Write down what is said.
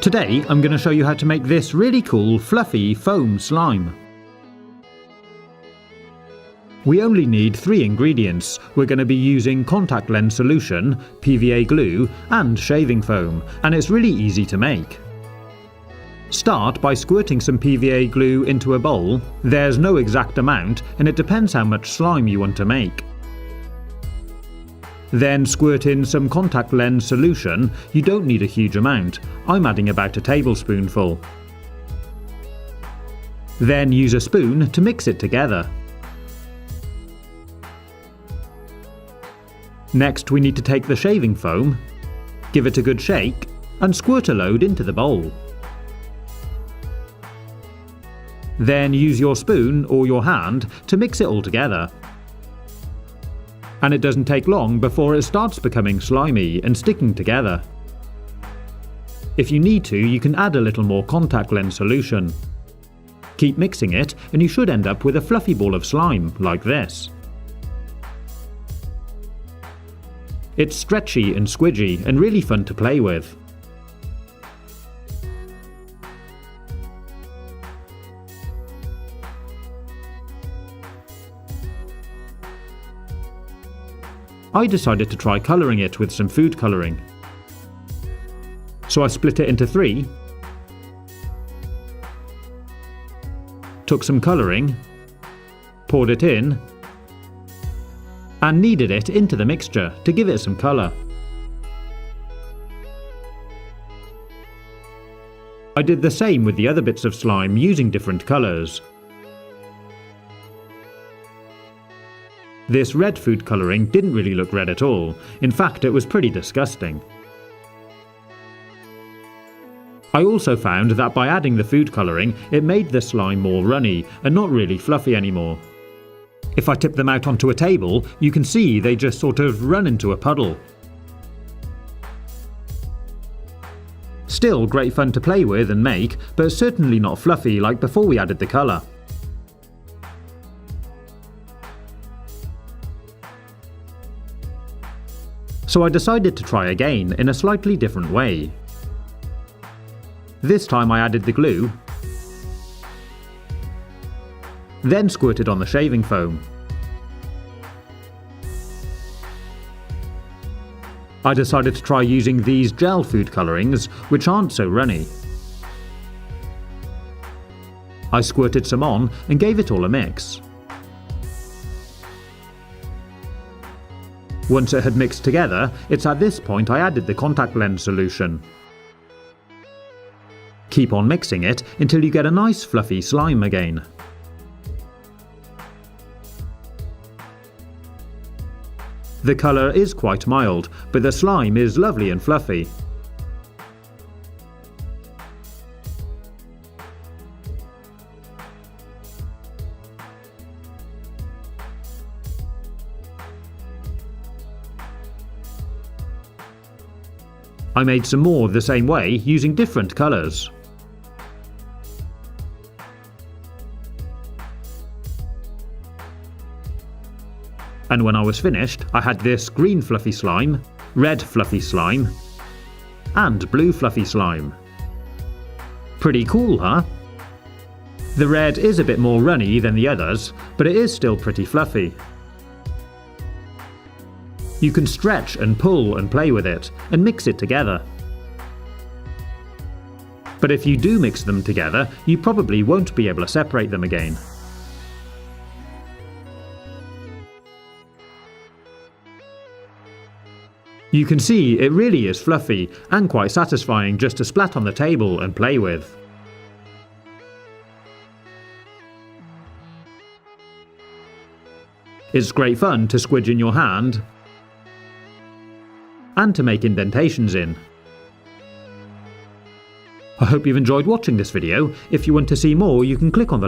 Today I'm going to show you how to make this really cool fluffy foam slime. We only need 3 ingredients. We're going to be using contact lens solution, PVA glue and shaving foam, and it's really easy to make. Start by squirting some PVA glue into a bowl. There's no exact amount and it depends how much slime you want to make. Then squirt in some contact lens solution. You don't need a huge amount. I'm adding about a tablespoonful. Then use a spoon to mix it together. Next we need to take the shaving foam, give it a good shake and squirt a load into the bowl. Then use your spoon or your hand to mix it all together. And it doesn't take long before it starts becoming slimy and sticking together. If you need to, you can add a little more contact lens solution. Keep mixing it and you should end up with a fluffy ball of slime like this. It's stretchy and squidgy and really fun to play with. I decided to try colouring it with some food colouring. So I split it into 3, took some colouring, poured it in, and kneaded it into the mixture to give it some colour. I did the same with the other bits of slime using different colours. This red food colouring didn't really look red at all. In fact, it was pretty disgusting. I also found that by adding the food colouring, it made the slime more runny and not really fluffy anymore. If I tip them out onto a table, you can see they just sort of run into a puddle. Still great fun to play with and make, but certainly not fluffy like before we added the colour. So I decided to try again in a slightly different way. This time I added the glue, then squirted on the shaving foam. I decided to try using these gel food colourings, which aren't so runny. I squirted some on and gave it all a mix. Once it had mixed together, it's at this point I added the contact lens solution. Keep on mixing it until you get a nice fluffy slime again. The colour is quite mild, but the slime is lovely and fluffy. I made some more the same way using different colours. And when I was finished, I had this green fluffy slime, red fluffy slime, and blue fluffy slime. Pretty cool, huh? The red is a bit more runny than the others, but it is still pretty fluffy. You can stretch and pull and play with it, and mix it together. But if you do mix them together, you probably won't be able to separate them again. You can see it really is fluffy and quite satisfying just to splat on the table and play with. It's great fun to squidge in your hand and to make indentations in. I hope you've enjoyed watching this video. If you want to see more, you can click on the